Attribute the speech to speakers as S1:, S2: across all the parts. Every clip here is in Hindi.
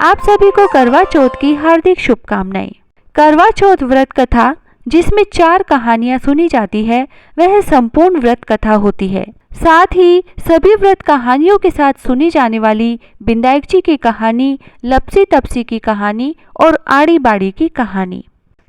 S1: आप सभी को करवा चौथ की हार्दिक शुभकामनाएं। करवा चौथ व्रत कथा जिसमें 4 कहानियां सुनी जाती है, वह संपूर्ण व्रत कथा होती है। साथ ही सभी व्रत कहानियों के साथ सुनी जाने वाली विनायक जी की कहानी, लपसी तपसी की कहानी और आड़ी बाड़ी की कहानी।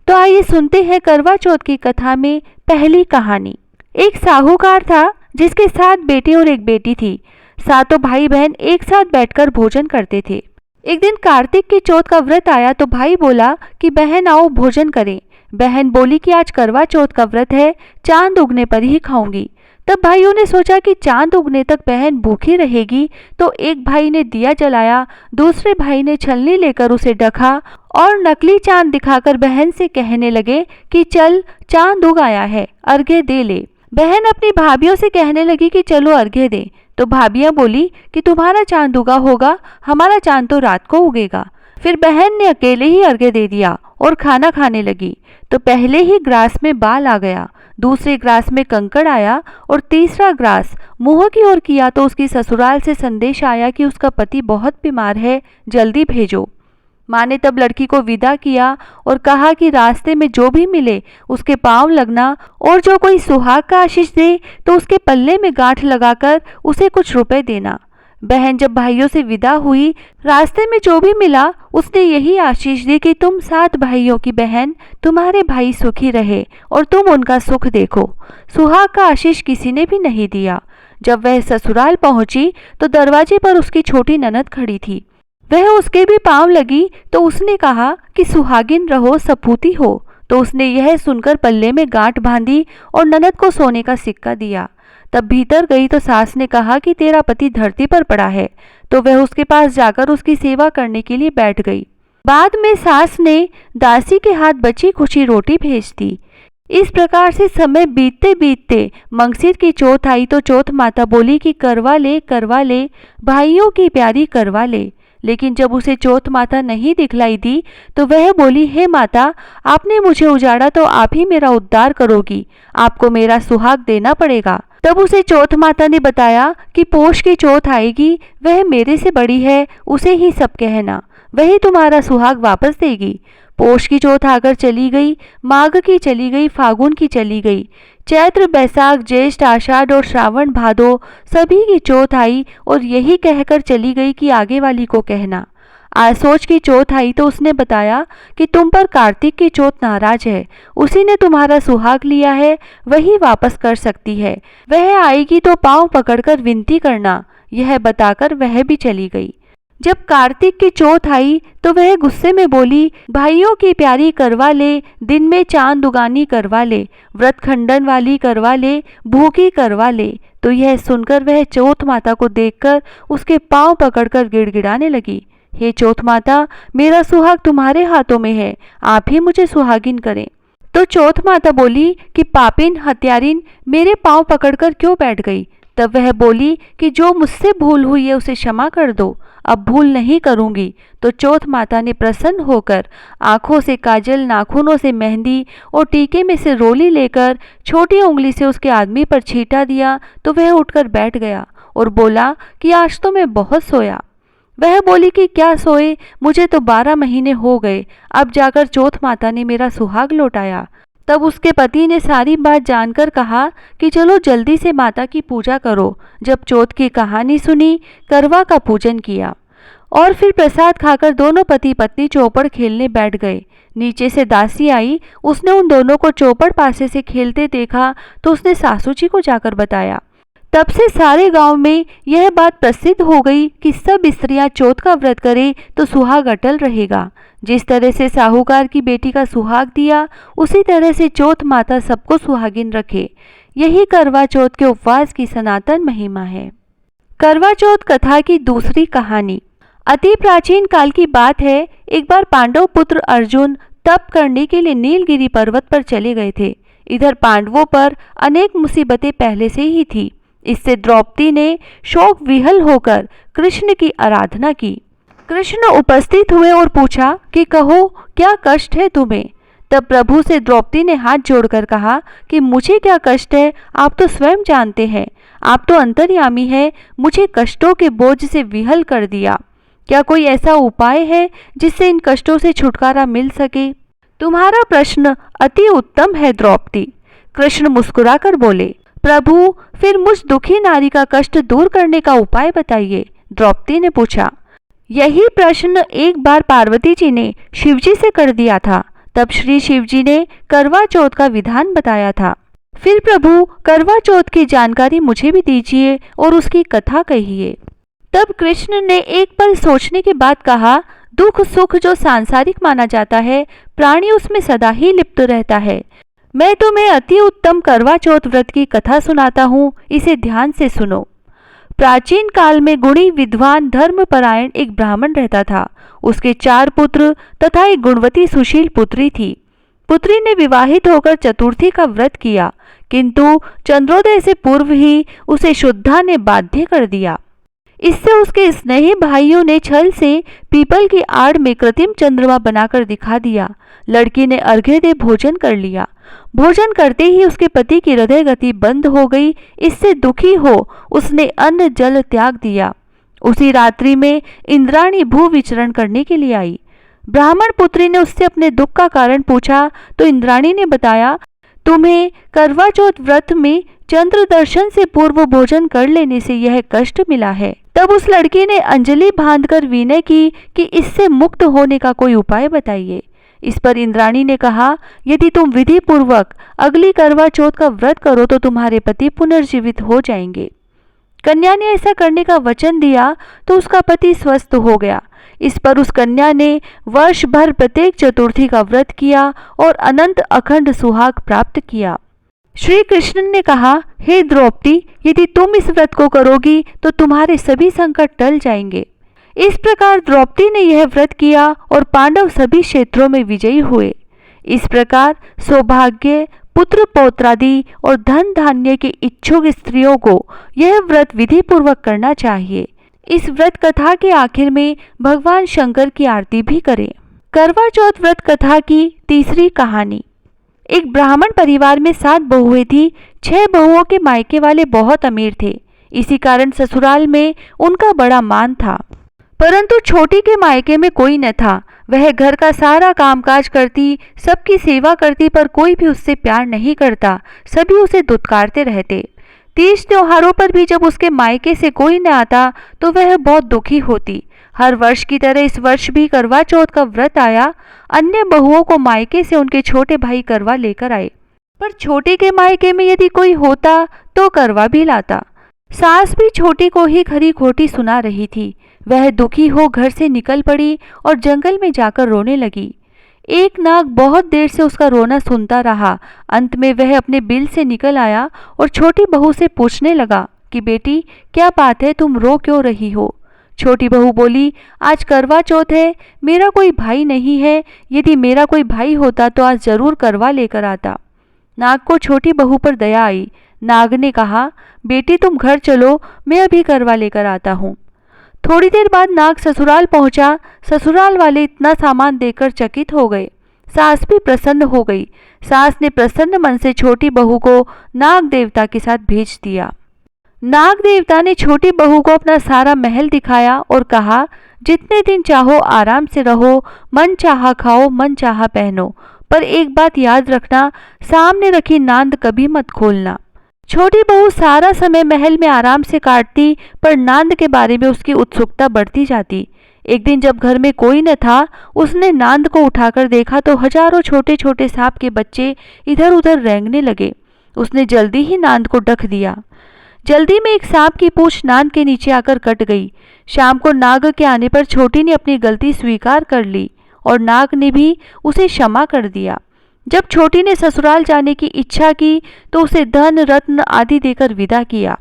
S1: तो आइए सुनते हैं करवा चौथ की कथा में पहली कहानी। एक साहूकार था जिसके 7 बेटे और एक बेटी थी। सातों भाई बहन एक साथ बैठकर भोजन करते थे। एक दिन कार्तिक की चौथ का व्रत आया तो भाई बोला कि बहन आओ भोजन करें। बहन बोली कि आज करवा चौथ का व्रत है, चांद उगने पर ही खाऊंगी। तब भाइयों ने सोचा कि चांद उगने तक बहन भूखी रहेगी, तो एक भाई ने दिया जलाया, दूसरे भाई ने छलनी लेकर उसे ढका और नकली चांद दिखाकर बहन से कहने लगे कि चल चांद उग आया है, अर्घ्य दे ले। बहन अपनी भाभीियों से कहने लगी कि चलो अर्घ्य दे। तो भाभियां बोली कि तुम्हारा चांद उगा होगा, हमारा चांद तो रात को उगेगा। फिर बहन ने अकेले ही अर्घ्य दे दिया और खाना खाने लगी। तो पहले ही ग्रास में बाल आ गया, दूसरे ग्रास में कंकड़ आया और तीसरा ग्रास मुंह की ओर किया तो उसकी ससुराल से संदेश आया कि उसका पति बहुत बीमार है, जल्दी भेजो। माँ ने तब लड़की को विदा किया और कहा कि रास्ते में जो भी मिले उसके पांव लगना और जो कोई सुहाग का आशीष दे तो उसके पल्ले में गांठ लगाकर उसे कुछ रुपए देना। बहन जब भाइयों से विदा हुई, रास्ते में जो भी मिला उसने यही आशीष दी कि तुम 7 भाइयों की बहन, तुम्हारे भाई सुखी रहे और तुम उनका सुख देखो। सुहाग का आशीष किसी ने भी नहीं दिया। जब वह ससुराल पहुंची तो दरवाजे पर उसकी छोटी ननद खड़ी थी। वह उसके भी पांव लगी तो उसने कहा कि सुहागिन रहो, सपूती हो। तो उसने यह सुनकर पल्ले में गांठ बांधी और ननद को सोने का सिक्का दिया। तब भीतर गई तो सास ने कहा कि तेरा पति धरती पर पड़ा है। तो वह उसके पास जाकर उसकी सेवा करने के लिए बैठ गई। बाद में सास ने दासी के हाथ बची खुची रोटी भेज दी। इस प्रकार से समय बीतते बीतते मंगसिर की चौथ आई तो चौथ माता बोली कि करवा ले, भाइयों की प्यारी करवा ले। लेकिन जब उसे चौथ माता नहीं दिखलाई दी तो वह बोली, हे माता, आपने मुझे उजाड़ा तो आप ही मेरा उद्धार करोगी, आपको मेरा सुहाग देना पड़ेगा। तब उसे चौथ माता ने बताया कि पोष की चौथ आएगी, वह मेरे से बड़ी है, उसे ही सब कहना, वही तुम्हारा सुहाग वापस देगी। पोष की चौथ आकर चली गई, माघ की चली गई, फागुन की चली गई, चैत्र बैसाख ज्येष्ठ आषाढ़ और श्रावण भादो सभी की चौथ आई और यही कहकर चली गई कि आगे वाली को कहना। आसोच की चौथ आई तो उसने बताया कि तुम पर कार्तिक की चौथ नाराज है, उसी ने तुम्हारा सुहाग लिया है, वही वापस कर सकती है, वह आएगी तो पांव पकड़कर विनती करना। यह बताकर वह भी चली गई। जब कार्तिक की चौथ आई तो वह गुस्से में बोली, भाइयों की प्यारी करवा ले, दिन में चांद उगानी करवा ले, व्रत खंडन वाली करवा ले, भूखी करवा ले। तो यह सुनकर वह चौथ माता को देखकर उसके पांव पकड़कर गिड़गिड़ाने लगी, हे चौथ माता, मेरा सुहाग तुम्हारे हाथों में है, आप ही मुझे सुहागिन करें। तो चौथ माता बोली कि पापिन हत्यारिन, मेरे पांव पकड़कर क्यों बैठ गई। तब वह बोली कि जो मुझसे भूल हुई है उसे क्षमा कर दो, अब भूल नहीं करूंगी। तो चौथ माता ने प्रसन्न होकर आंखों से काजल, नाखूनों से मेहंदी और टीके में से रोली लेकर छोटी उंगली से उसके आदमी पर छींटा दिया तो वह उठकर बैठ गया और बोला कि आज तो मैं बहुत सोया। वह बोली कि क्या सोए, मुझे तो 12 महीने हो गए, अब जाकर चौथ माता ने मेरा सुहाग लौटाया। तब उसके पति ने सारी बात जानकर कहा कि चलो जल्दी से माता की पूजा करो। जब चौथ की कहानी सुनी, करवा का पूजन किया और फिर प्रसाद खाकर दोनों पति पत्नी चौपड़ खेलने बैठ गए। नीचे से दासी आई, उसने उन दोनों को चौपड़ पासे से खेलते देखा तो उसने सासू जी को जाकर बताया। तब से सारे गांव में यह बात प्रसिद्ध हो गई कि सब स्त्रियां चौथ का व्रत करें तो सुहाग अटल रहेगा। जिस तरह से साहूकार की बेटी का सुहाग दिया, उसी तरह से चौथ माता सबको सुहागिन रखे। यही करवा चौथ के उपवास की सनातन महिमा है। करवा चौथ कथा की दूसरी कहानी अति प्राचीन काल की बात है। एक बार पांडव पुत्र अर्जुन तप करने के लिए नीलगिरी पर्वत पर चले गए थे। इधर पांडवों पर अनेक मुसीबतें पहले से ही थी। इससे द्रौपदी ने शोक विहल होकर कृष्ण की आराधना की। कृष्ण उपस्थित हुए और पूछा कि कहो, क्या कष्ट है तुम्हें। तब प्रभु से द्रौपदी ने हाथ जोड़कर कहा कि मुझे क्या कष्ट है, आप तो स्वयं जानते हैं, आप तो अंतर्यामी हैं, मुझे कष्टों के बोझ से विहल कर दिया। क्या कोई ऐसा उपाय है जिससे इन कष्टों से छुटकारा मिल सके? तुम्हारा प्रश्न अति उत्तम है द्रौपदी। कृष्ण मुस्कुराकर बोले, प्रभु फिर मुझ दुखी नारी का कष्ट दूर करने का उपाय बताइए। द्रौपदी ने पूछा। यही प्रश्न एक बार पार्वती जी ने शिवजी से कर दिया था। तब श्री शिवजी ने करवा चौथ का विधान बताया था। फिर प्रभु करवा चौथ की जानकारी मुझे भी दीजिए और उसकी कथा कहिए। तब कृष्ण ने एक पल सोचने के बाद कहा, दुख सुख जो सांसारिक माना जाता है, प्राणी उसमें सदा ही लिप्त रहता है। मैं तुम्हें अति उत्तम करवा चौथ व्रत की कथा सुनाता हूँ, इसे ध्यान से सुनो। प्राचीन काल में गुणी विद्वान धर्मपरायण एक ब्राह्मण रहता था। उसके 4 पुत्र तथा एक गुणवती सुशील पुत्री थी। पुत्री ने विवाहित होकर चतुर्थी का व्रत किया, किंतु चंद्रोदय से पूर्व ही उसे शुद्धा ने बाध्य कर दिया। इससे उसके स्नेही भाइयों ने छल से पीपल की आड़ में कृत्रिम चंद्रमा बनाकर दिखा दिया। लड़की ने अर्घ्य दे भोजन कर लिया। भोजन करते ही उसके पति की हृदय गति बंद हो गई। इससे दुखी हो उसने अन्न जल त्याग दिया। उसी रात्रि में इंद्राणी भू विचरण करने के लिए आई। ब्राह्मण पुत्री ने उससे अपने दुख का कारण पूछा तो इंद्राणी ने बताया, तुम्हें करवा चौथ व्रत में चंद्र दर्शन से पूर्व भोजन कर लेने से यह कष्ट मिला है। तब उस लड़की ने अंजलि बांधकर विनय की कि इससे मुक्त होने का कोई उपाय बताइए। इस पर इंद्राणी ने कहा, यदि तुम विधि पूर्वक अगली करवा चौथ का व्रत करो तो तुम्हारे पति पुनर्जीवित हो जाएंगे। कन्या ने ऐसा करने का वचन दिया तो उसका पति स्वस्थ हो गया। इस पर उस कन्या ने वर्ष भर प्रत्येक चतुर्थी का व्रत किया और अनंत अखंड सुहाग प्राप्त किया। श्री कृष्ण ने कहा, हे द्रौपदी, यदि तुम इस व्रत को करोगी तो तुम्हारे सभी संकट टल जाएंगे। इस प्रकार द्रौपदी ने यह व्रत किया और पांडव सभी क्षेत्रों में विजयी हुए। इस प्रकार सौभाग्य, पुत्र पौत्रादि और धन धान्य की इच्छुक स्त्रियों को यह व्रत विधि पूर्वक करना चाहिए। इस व्रत कथा के आखिर में भगवान शंकर की आरती भी करें। करवा चौथ व्रत कथा की तीसरी कहानी। एक ब्राह्मण परिवार में 7 बहुएं थी। 6 बहुओं के मायके वाले बहुत अमीर थे। इसी कारण ससुराल में उनका बड़ा मान था। परंतु छोटी के मायके में कोई न था। वह घर का सारा कामकाज करती, सबकी सेवा करती, पर कोई भी उससे प्यार नहीं करता। सभी उसे दुत्कारते रहते। तीज त्योहारों पर भी जब उसके मायके से कोई न आता तो वह बहुत दुखी होती। हर वर्ष की तरह इस वर्ष भी करवा चौथ का व्रत आया। अन्य बहुओं को मायके से उनके छोटे भाई करवा लेकर आए, पर छोटे के मायके में यदि कोई होता तो करवा भी लाता। सास भी छोटी को ही खरी खोटी सुना रही थी। वह दुखी हो घर से निकल पड़ी और जंगल में जाकर रोने लगी। एक नाग बहुत देर से उसका रोना सुनता रहा। अंत में वह अपने बिल से निकल आया और छोटी बहू से पूछने लगा कि बेटी, क्या बात है, तुम रो क्यों रही हो? छोटी बहू बोली, आज करवा चौथ है, मेरा कोई भाई नहीं है। यदि मेरा कोई भाई होता तो आज जरूर करवा लेकर आता। नाग को छोटी बहू पर दया आई। नाग ने कहा, बेटी तुम घर चलो, मैं अभी करवा लेकर आता हूँ। थोड़ी देर बाद नाग ससुराल पहुंचा। ससुराल वाले इतना सामान देखकर चकित हो गए। सास भी प्रसन्न हो गई। सास ने प्रसन्न मन से छोटी बहू को नाग देवता के साथ भेज दिया। नाग देवता ने छोटी बहू को अपना सारा महल दिखाया और कहा, जितने दिन चाहो आराम से रहो, मन चाहा खाओ, मन चाहा पहनो, पर एक बात याद रखना, सामने रखी नांद कभी मत खोलना। छोटी बहू सारा समय महल में आराम से काटती, पर नांद के बारे में उसकी उत्सुकता बढ़ती जाती। एक दिन जब घर में कोई न था, उसने नांद को उठाकर देखा तो हजारों छोटे छोटे सांप के बच्चे इधर उधर रेंगने लगे। उसने जल्दी ही नांद को ढक दिया। जल्दी में एक सांप की पूंछ नांद के नीचे आकर कट गई। शाम को नाग के आने पर छोटी ने अपनी गलती स्वीकार कर ली और नाग ने भी उसे क्षमा कर दिया। जब छोटी ने ससुराल जाने की इच्छा की तो उसे धन रत्न आदि देकर विदा किया।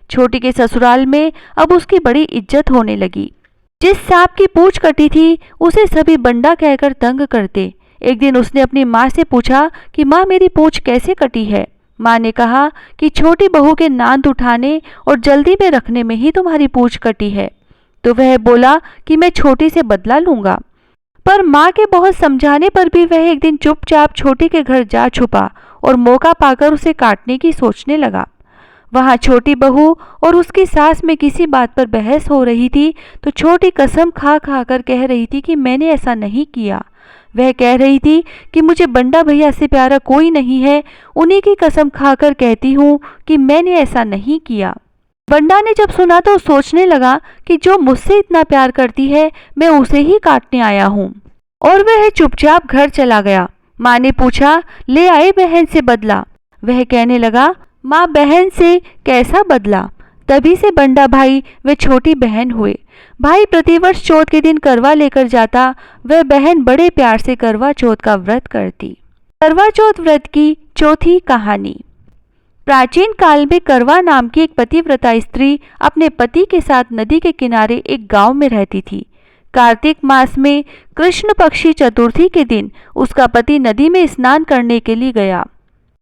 S1: छोटी के ससुराल में अब उसकी बड़ी इज्जत होने लगी। जिस सांप की पूंछ कटी थी उसे सभी बंडा कहकर तंग करते। एक दिन उसने अपनी माँ से पूछा कि माँ, मेरी पूंछ कैसे कटी है? माँ ने कहा कि छोटी बहू के नांद उठाने और जल्दी में रखने में ही तुम्हारी पूंछ कटी है। तो वह बोला कि मैं छोटी से बदला लूंगा। पर माँ के बहुत समझाने पर भी वह एक दिन चुपचाप छोटी के घर जा छुपा और मौका पाकर उसे काटने की सोचने लगा। वहाँ छोटी बहू और उसकी सास में किसी बात पर बहस हो रही थी तो छोटी कसम खा खा कर कह रही थी कि मैंने ऐसा नहीं किया। वह कह रही थी कि मुझे बंडा भैया से प्यारा कोई नहीं है, उन्हीं की कसम खाकर कहती हूँ कि मैंने ऐसा नहीं किया। बंडा ने जब सुना तो सोचने लगा कि जो मुझसे इतना प्यार करती है मैं उसे ही काटने आया हूँ, और वह चुपचाप घर चला गया। माँ ने पूछा, ले आए बहन से बदला? वह कहने लगा, माँ बहन से कैसा बदला? तभी से बंडा भाई वे छोटी बहन हुए। भाई प्रतिवर्ष चौथ के दिन करवा लेकर जाता, वह बहन बड़े प्यार से करवा चौथ का व्रत करती। करवा चौथ व्रत की चौथी कहानी। प्राचीन काल में करवा नाम की एक पतिव्रता स्त्री अपने पति के साथ नदी के किनारे एक गांव में रहती थी। कार्तिक मास में कृष्ण पक्षी चतुर्थी के दिन उसका पति नदी में स्नान करने के लिए गया।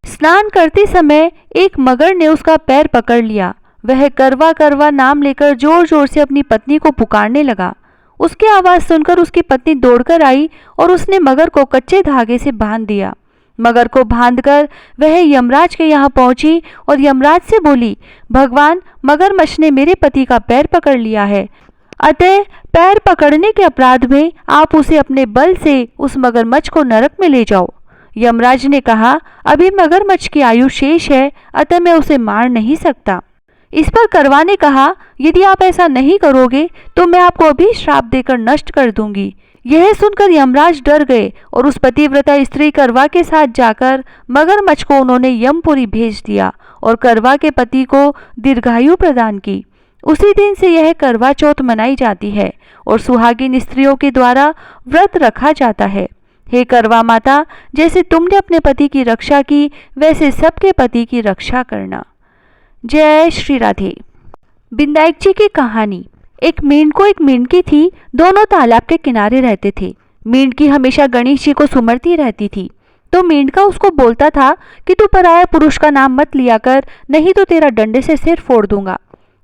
S1: स्नान करते समय एक मगर ने उसका पैर पकड़ लिया। वह करवा करवा नाम लेकर जोर जोर से अपनी पत्नी को पुकारने लगा। उसकी आवाज सुनकर उसकी पत्नी दौड़कर आई और उसने मगर को कच्चे धागे से बांध दिया। मगर को बांधकर वह यमराज के यहाँ पहुंची और यमराज से बोली, भगवान, मगरमच्छ ने मेरे पति का पैर पकड़ लिया है, अतः पैर पकड़ने के अपराध में आप उसे अपने बल से उस मगरमच्छ को नरक में ले जाओ। यमराज ने कहा, अभी मगरमच्छ की आयु शेष है, अतः मैं उसे मार नहीं सकता। इस पर करवा ने कहा, यदि आप ऐसा नहीं करोगे तो मैं आपको अभी श्राप देकर नष्ट कर दूंगी। यह सुनकर यमराज डर गए और उस पतिव्रता स्त्री करवा के साथ जाकर मगरमच्छ को उन्होंने यमपुरी भेज दिया और करवा के पति को दीर्घायु प्रदान की। उसी दिन से यह करवा चौथ मनाई जाती है और सुहागिन स्त्रियों के द्वारा व्रत रखा जाता है। हे करवा माता, जैसे तुमने अपने पति की रक्षा की, वैसे सबके पति की रक्षा करना। जय श्री राधे। बिंदायक जी की कहानी। एक मेंढको एक मेंढकी थी, दोनों तालाब के किनारे रहते थे। मेंढकी हमेशा गणेश जी को सुमरती रहती थी, तो मेंढका उसको बोलता था कि तू पराया पुरुष का नाम मत लिया कर, नहीं तो तेरा डंडे से सिर फोड़ दूंगा।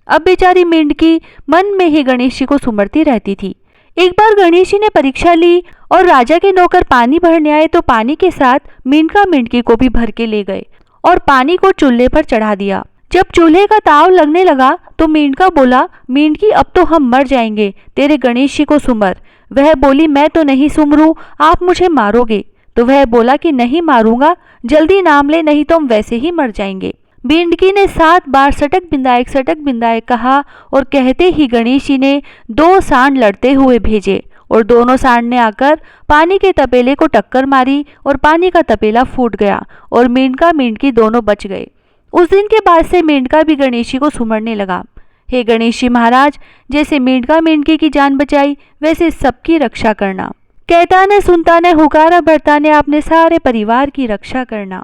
S1: अब बेचारी मेंढकी मन में ही गणेश जी को सुमरती रहती थी। एक बार गणेश जी ने परीक्षा ली और राजा के नौकर पानी भरने आए तो पानी के साथ मेंढका मेंढकी को भी भर के ले गए और पानी को चूल्हे पर चढ़ा दिया। जब चूल्हे का ताव लगने लगा तो मेंढका बोला, मेंढकी, अब तो हम मर जाएंगे, तेरे गणेश जी को सुमर। वह बोली, मैं तो नहीं सुमरूं, आप मुझे मारोगे। तो वह बोला कि नहीं मारूंगा, जल्दी नाम ले, नहीं तो हम वैसे ही मर जाएंगे। मेंढकी ने 7 बार सटक बिंदायक कहा और कहते ही गणेश जी ने 2 सांड लड़ते हुए भेजे और दोनों सांड ने आकर पानी के तपेले को टक्कर मारी और पानी का तपेला फूट गया और मेंढका मेंढकी दोनों बच गए। उस दिन के बाद से मेंढका भी गणेश जी को सुमरने लगा। हे गणेश जी महाराज, जैसे मेंढका मेंढकी की जान बचाई, वैसे सबकी रक्षा करना। कहता न सुनता न हुकारा भरता ने आपने सारे परिवार की रक्षा करना।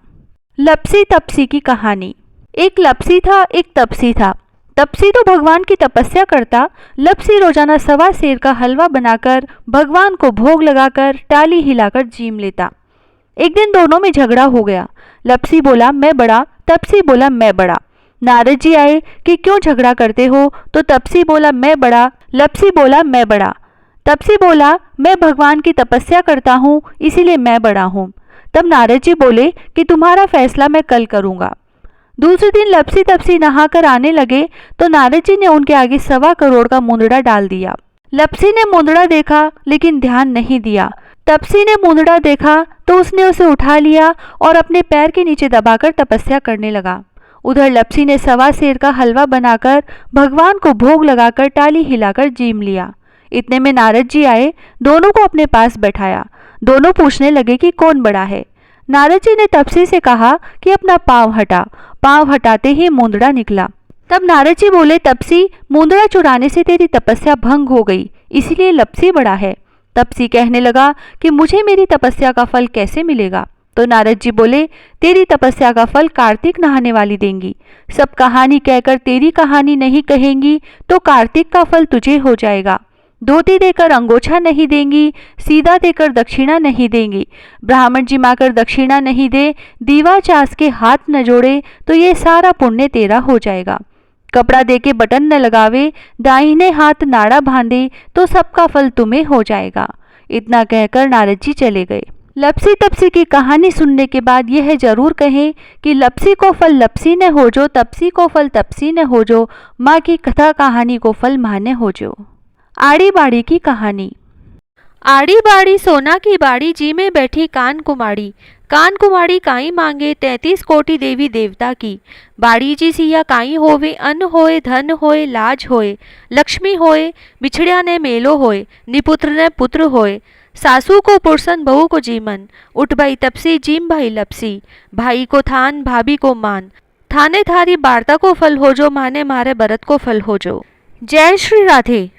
S1: लपसी तपसी की कहानी। एक लपसी था, एक तपसी था। तपसी तो भगवान की तपस्या करता, लपसी रोजाना 1.25 सेर का हलवा बनाकर भगवान को भोग लगाकर टाली हिलाकर जीम लेता। एक दिन दोनों में झगड़ा हो गया। लपसी बोला, मैं बड़ा, तपसी बोला, मैं बड़ा। नारद जी आए कि क्यों झगड़ा करते हो, तो तपसी बोला, मैं बड़ा। लपसी बोला, मैं बड़ा। तपसी बोला, मैं भगवान की तपस्या करता हूँ, इसीलिए मैं बड़ा हूँ। तब नारद जी बोले कि तुम्हारा फैसला मैं कल करूँगा। दूसरे दिन लपसी तपसी नहाकर आने लगे तो नारद जी ने उनके आगे 1.25 करोड़ का मुंदड़ा डाल दिया। लपसी ने मुंदड़ा देखा लेकिन ध्यान नहीं दिया। तपसी ने मुंदड़ा देखा तो उसने उसे उठा लिया और अपने पैर के नीचे दबाकर तपस्या करने लगा। उधर लपसी ने 1.25 सेर का हलवा बनाकर भगवान को भोग लगाकर टाली हिलाकर जीम लिया। इतने में नारद जी आए, दोनों को अपने पास बैठाया। दोनों पूछने लगे कि कौन बड़ा है। नारद जी ने तपसी से कहा कि अपना पाँव हटा। पाँव हटाते ही मुंदड़ा निकला। तब नारद जी बोले, तपसी, मुंदड़ा चुराने से तेरी तपस्या भंग हो गई, इसीलिए लपसी बड़ा है। तपसी कहने लगा कि मुझे मेरी तपस्या का फल कैसे मिलेगा। तो नारद जी बोले, तेरी तपस्या का फल कार्तिक नहाने वाली देंगी। सब कहानी कहकर तेरी कहानी नहीं कहेंगी तो कार्तिक का फल तुझे हो जाएगा। धोती देकर अंगोछा नहीं देंगी, सीधा देकर दक्षिणा नहीं देंगी। ब्राह्मण जिमाकर दक्षिणा नहीं दे, दीवा चास के हाथ न जोड़े तो ये सारा पुण्य तेरा हो जाएगा। कपड़ा देके बटन न लगावे, दाहिने हाथ नाड़ा बांधे तो सबका फल तुम्हें हो जाएगा। इतना कहकर नारद जी चले गए। लपसी तपसी की कहानी सुनने के बाद यह जरूर कहें कि लपसी को फल लपसी ने हो जो, तपसी को फल तपसी ने हो जो, माँ की कथा कहानी को फल माँ ने हो जो। आड़ी बाड़ी की कहानी। आड़ी बाड़ी सोना की बाड़ी, जी में बैठी कान कुमारी। कान कुमारी काई मांगे 33 कोटि देवी देवता की। बाड़ी जी सिया काई होवे, अन्न होए धन होए लाज होए। लक्ष्मी होए बिछड़िया ने मेलो होए, निपुत्र ने पुत्र होए। सासू को पुरसन बहू को जीमन, उठ भाई तपसी जीम भाई लपसी। भाई को थान भाभी को मान, थाने थारी वार्ता को फल हो जो, माने मारे बरत को फल हो जो। जय श्री राधे।